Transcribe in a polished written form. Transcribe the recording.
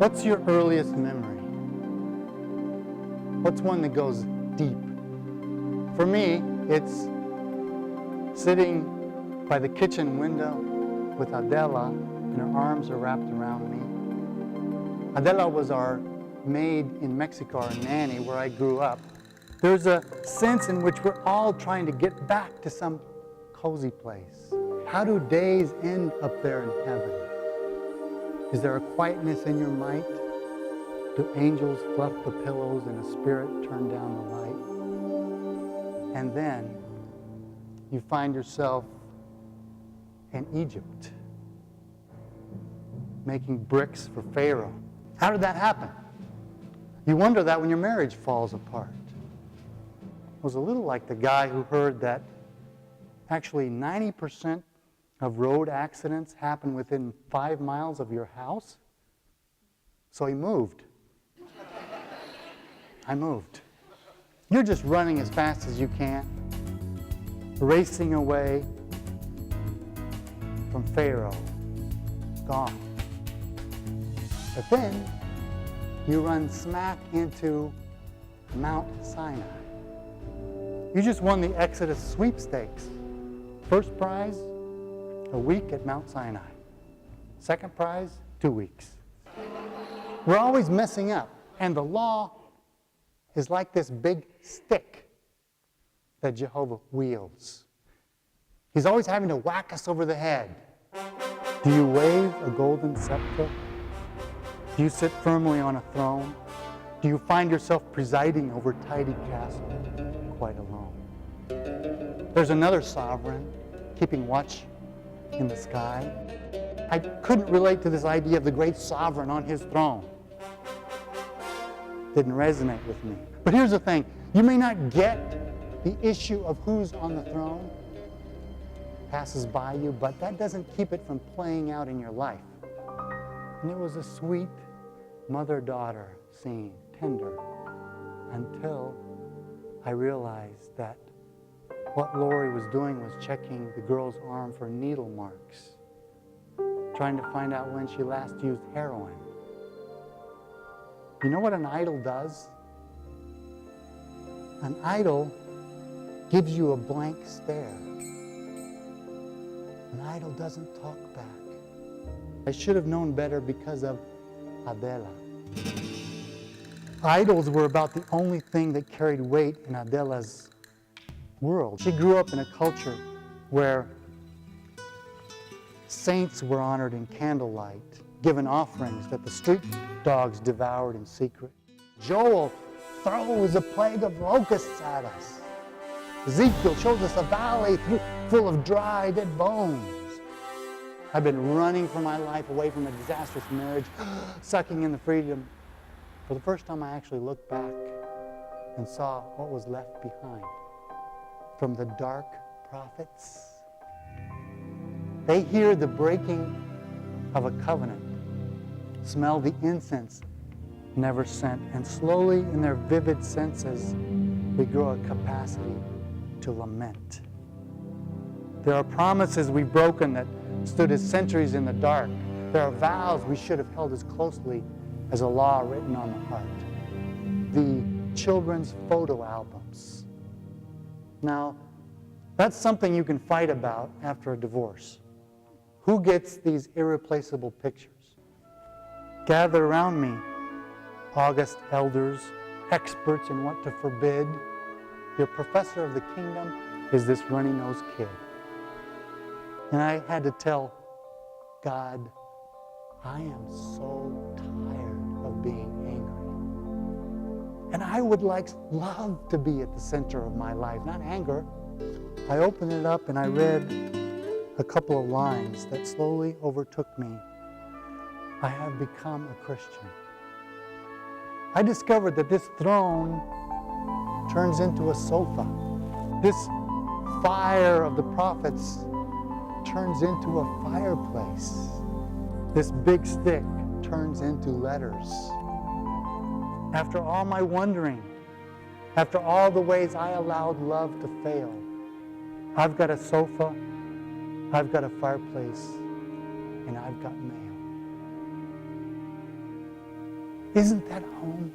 What's your earliest memory? What's one that goes deep? For me, it's sitting by the kitchen window with Adela, and her arms are wrapped around me. Adela was our maid in Mexico, our nanny, where I grew up. There's a sense in which we're all trying to get back to some cozy place. How do days end up there in heaven? Is there a quietness in your might? Do angels fluff the pillows and a spirit turn down the light? And then you find yourself in Egypt, making bricks for Pharaoh. How did that happen? You wonder that when your marriage falls apart. It was a little like the guy who heard that actually 90% of road accidents happen within 5 miles of your house. So he moved. I moved. You're just running as fast as you can, racing away from Pharaoh, gone. But then you run smack into Mount Sinai. You just won the Exodus sweepstakes. First prize, a week at Mount Sinai. Second prize, 2 weeks. We're always messing up, and the law is like this big stick that Jehovah wields. He's always having to whack us over the head. Do you wave a golden scepter? Do you sit firmly on a throne? Do you find yourself presiding over tidy castle quite alone? There's another sovereign keeping watch in the sky. I couldn't relate to this idea of the great sovereign on his throne. Didn't resonate with me. But here's the thing. You may not get the issue of who's on the throne, passes by you, but that doesn't keep it from playing out in your life. And it was a sweet mother-daughter scene, tender, until I realized that what Lori was doing was checking the girl's arm for needle marks, trying to find out when she last used heroin. You know what an idol does? An idol gives you a blank stare. An idol doesn't talk back. I should have known better because of Adela. Idols were about the only thing that carried weight in Adela's world. She grew up in a culture where saints were honored in candlelight, given offerings that the street dogs devoured in secret. Joel throws a plague of locusts at us. Ezekiel shows us a valley full of dry, dead bones. I've been running for my life away from a disastrous marriage, sucking in the freedom. For the first time, I actually looked back and saw what was left behind. From the dark prophets, they hear the breaking of a covenant, smell the incense never sent, and slowly in their vivid senses, we grow a capacity to lament. There are promises we've broken that stood as centuries in the dark. There are vows we should have held as closely as a law written on the heart. The children's photo albums. Now, that's something you can fight about after a divorce. Who gets these irreplaceable pictures? Gather around me, august elders, experts in what to forbid. Your professor of the kingdom is this runny-nosed kid. And I had to tell God, I am so tired of being angry. And I would like love to be at the center of my life, not anger. I opened it up and I read a couple of lines that slowly overtook me. I have become a Christian. I discovered that this throne turns into a sofa. This fire of the prophets turns into a fireplace. This big stick turns into letters. After all my wondering, after all the ways I allowed love to fail, I've got a sofa, I've got a fireplace, and I've got mail. Isn't that home?